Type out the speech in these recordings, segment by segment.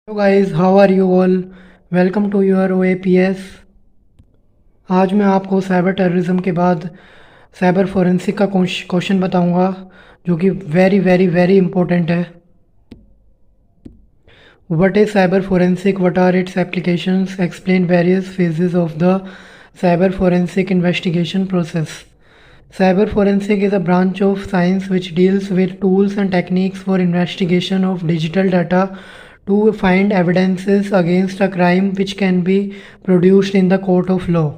Hello guys, how are you all. Welcome to your OAPS। आज मैं आपको cyber terrorism के बाद साइबर फोरेंसिक का क्वेश्चन बताऊंगा, जो कि वेरी वेरी वेरी इंपॉर्टेंट है। What is cyber forensic, what are its applications, explain various phases of the cyber forensic investigation process. Cyber forensic is a branch of science which deals with tools and techniques for investigation of digital data to find evidences against a crime which can be produced in the court of law.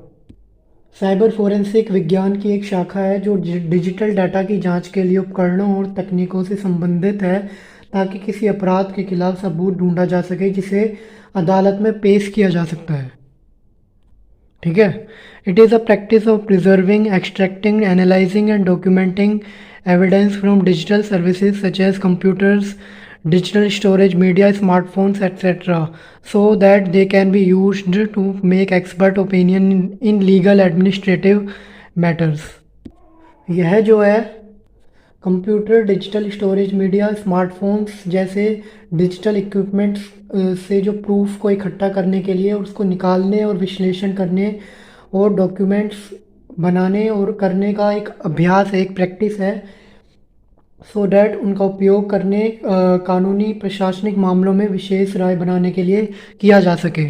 Cyber forensic विज्ञान की एक शाखा है जो digital data की जांच के लिए उपकरणों और तकनीकों से संबंधित है, ताकि किसी अपराध के खिलाफ सबूत ढूंढा जा सके जिसे अदालत में पेश किया जा सकता है। ठीक है। It is a practice of preserving, extracting, analysing and documenting evidence from digital services such as computers, digital storage media, smartphones, etc., so that they can be used to make expert opinion in legal administrative matters. यह जो है computer, digital storage media, smartphones जैसे digital equipments से जो proof को इकट्ठा करने के लिए, उसको निकालने और विश्लेषण करने और डॉक्यूमेंट्स बनाने और करने का एक अभ्यास है, एक प्रैक्टिस है, सो डैट उनका उपयोग करने कानूनी प्रशासनिक मामलों में विशेष राय बनाने के लिए किया जा सके।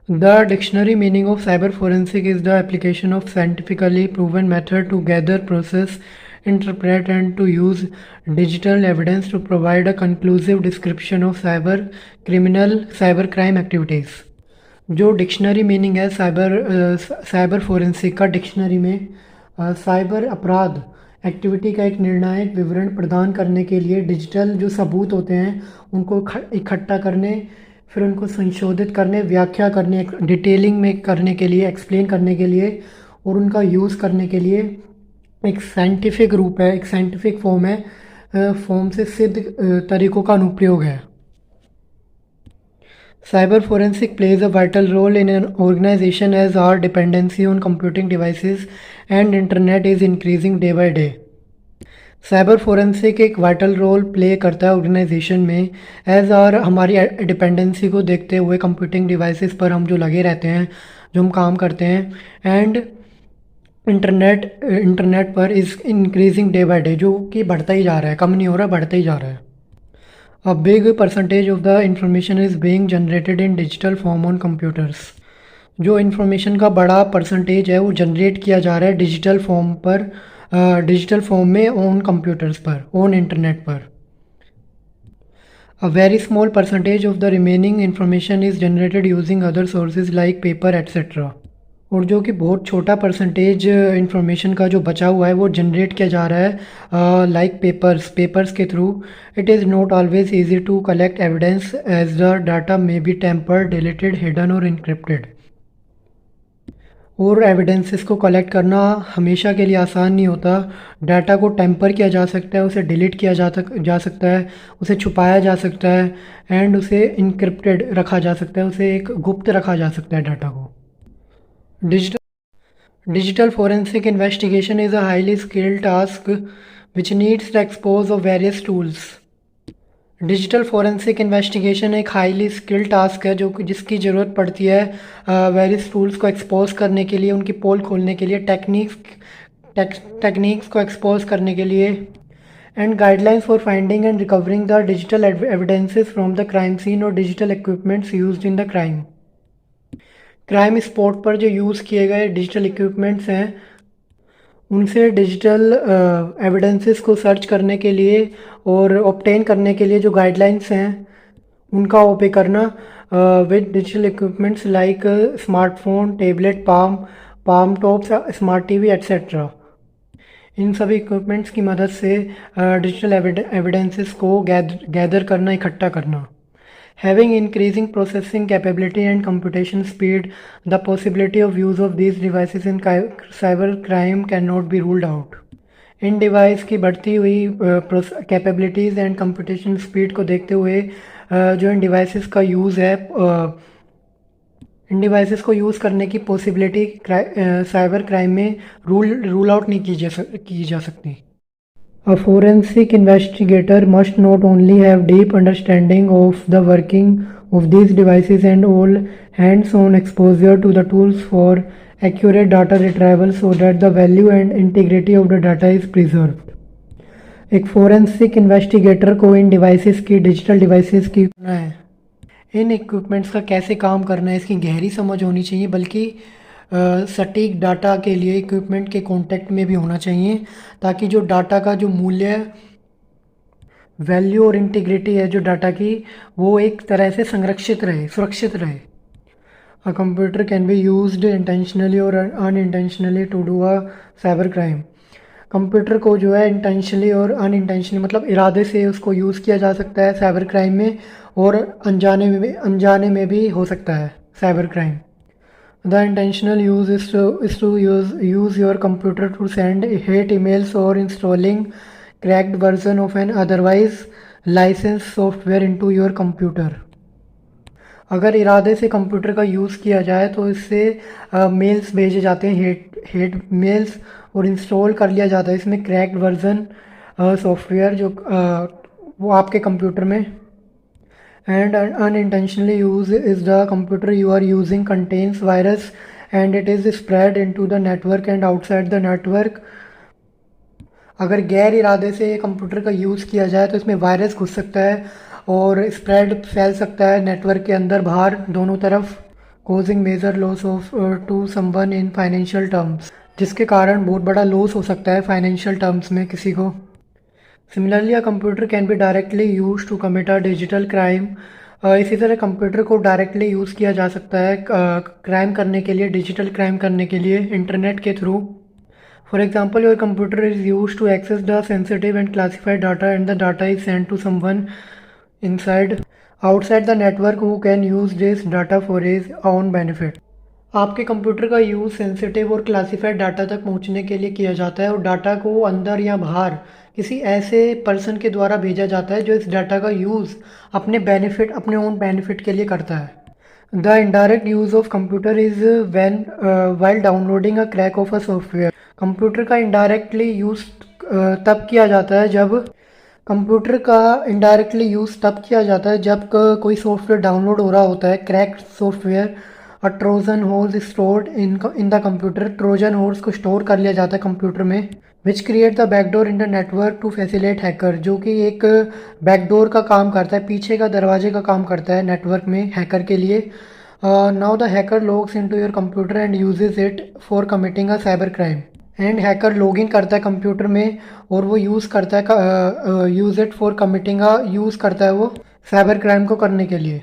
The dictionary meaning of cyber forensic is the application of scientifically proven method to gather, process, interpret and to use digital evidence to provide a conclusive description of cyber crime activities. जो dictionary meaning है cyber forensic का, dictionary में cyber अपराध activity का एक निर्णायक विवरण प्रदान करने के लिए डिजिटल जो सबूत होते हैं उनको इकट्ठा करने, फिर उनको संशोधित करने, व्याख्या करने, डिटेलिंग में करने के लिए, एक्सप्लेन करने के लिए और उनका यूज़ करने के लिए एक साइंटिफिक रूप है, एक साइंटिफिक फॉर्म है, फॉर्म से सिद्ध तरीकों का अनुप्रयोग है। Cyber forensic plays a vital role in an organization as our dependency on computing devices and internet is increasing day by day. Cyber forensic एक वाइटल रोल प्ले करता है ऑर्गेनाइजेशन में, एज आर हमारी डिपेंडेंसी को देखते हुए computing devices पर हम जो लगे रहते हैं, जो हम काम करते हैं, एंड इंटरनेट पर is increasing day by day, जो कि बढ़ता ही जा रहा है, कम नहीं हो रहा, बढ़ता ही जा रहा है। A big percentage of the information is being generated in digital form on computers. जो इन्फॉर्मेशन का बड़ा परसेंटेज है वो जनरेट किया जा रहा है डिजिटल फॉर्म पर, डिजिटल फॉर्म में ऑन कंप्यूटर्स पर, ऑन इंटरनेट पर। A very small percentage of the remaining information is generated using other sources like paper etc. और जो कि बहुत छोटा परसेंटेज इंफॉर्मेशन का जो बचा हुआ है वो जनरेट किया जा रहा है लाइक पेपर्स के through. It is not always easy to collect evidence as the data may be tampered, deleted, hidden और इनक्रिप्टेड। और एविडेंसेस को कलेक्ट करना हमेशा के लिए आसान नहीं होता। डाटा को टेम्पर किया जा सकता है, उसे डिलीट किया जा सकता है, उसे छुपाया जा सकता है, एंड उसे इनक्रिप्टेड रखा जा सकता है, उसे एक गुप्त रखा जा सकता है डाटा को। Digital forensic investigation is a highly skilled task which needs the expose of various tools. Digital forensic investigation एक हाईली स्किल्ड टास्क है जो जिसकी ज़रूरत पड़ती है वेरियस टूल्स को एक्सपोज करने के लिए, उनकी पोल खोलने के लिए, टेक्निक्स को एक्सपोज करने के लिए, and guidelines for finding and recovering the digital evidences from the crime scene और digital equipments used in the crime spot पर जो यूज़ किए गए डिजिटल इक्विपमेंट्स हैं उनसे डिजिटल एविडेंसेस को सर्च करने के लिए और ऑब्टेन करने के लिए जो गाइडलाइंस हैं उनका ओपे करना with digital equipments like smartphone, tablet, palm tops, smart TV etcetera. इन सभी इक्विपमेंट्स की मदद से डिजिटल एविडेंसेस को गैदर करना, इकट्ठा करना। Having increasing processing capability and computation speed, the possibility of use of these devices in cyber crime cannot be ruled out. In device की बढ़ती हुई कैपेबिलिटीज़ एंड कंप्यूटेशन स्पीड को देखते हुए जो इन डिवाइसेस का यूज़ है, इन डिवाइसेस को यूज़ करने की पॉसिबिलिटी साइबर क्राइम में रूल आउट नहीं की जा सकती। A forensic investigator must not only have deep understanding of the working of these devices and all hands-on exposure to the tools for accurate data retrieval so that the value and integrity of the data is preserved. एक forensic investigator को इन devices की digital devices की है इन equipments का कैसे काम करना है इसकी गहरी समझ होनी चाहिए, बल्कि सटीक डाटा के लिए इक्विपमेंट के कांटेक्ट में भी होना चाहिए ताकि जो डाटा का जो मूल्य वैल्यू और इंटीग्रिटी है जो डाटा की वो एक तरह से संरक्षित रहे, सुरक्षित रहे. A computer can be used intentionally और unintentionally to do a cyber crime. Computer को जो है इंटेंशनली और अनइंटेंशनली मतलब इरादे से उसको यूज़ किया जा सकता है साइबर क्राइम में, और अनजाने में भी हो सकता है cyber crime. The intentional use is to use your computer to send hate emails or installing cracked version of an otherwise licensed software into your computer. अगर इरादे से कंप्यूटर का यूज़ किया जाए तो इससे मेल्स भेजे जाते हैं, हेट मेल्स, और इंस्टॉल कर लिया जाता है इसमें क्रैक्ड वर्जन सॉफ्टवेयर जो वो आपके कंप्यूटर में. And unintentionally use is the computer you are using contains virus and it is spread into the network and outside the network. अगर गैर इरादे से कंप्यूटर का यूज़ किया जाए तो इसमें वायरस घुस सकता है और स्प्रेड फैल सकता है नेटवर्क के अंदर बाहर दोनों तरफ, causing major loss of to someone in financial terms, जिसके कारण बहुत बड़ा लॉस हो सकता है फाइनेंशियल टर्म्स में किसी को. Similarly a computer can be directly use to commit a digital crime. इसी तरह कंप्यूटर को डायरेक्टली यूज़ किया जा सकता है क्राइम करने के लिए, डिजिटल क्राइम करने के लिए इंटरनेट के through. For example your computer is use to access the sensitive and classified data and the data is send to someone inside outside the network who can use this data for his own benefit. आपके computer का use sensitive और classified data तक पहुंचने के लिए किया जाता है और डाटा को अंदर या बाहर किसी ऐसे पर्सन के द्वारा भेजा जाता है जो इस डाटा का यूज़ अपने ओन बेनिफिट के लिए करता है. The indirect use of computer is when while downloading a crack of a software. Computer का इनडायरेक्टली यूज़ तब किया जाता है जब कोई सॉफ्टवेयर डाउनलोड हो रहा होता है, crack software. A Trojan horse stored in the computer. Trojan horse को स्टोर कर लिया जाता है कंप्यूटर में, which create the backdoor in the network to facilitate hacker, जो कि एक बैकडोर का काम करता है, पीछे का दरवाजे का काम करता है नेटवर्क में हैकर के लिए. Now the hacker logs into your computer and uses it for committing a cyber crime. And hacker log in करता है कंप्यूटर में और वो यूज़ करता है वो साइबर क्राइम को करने के लिए.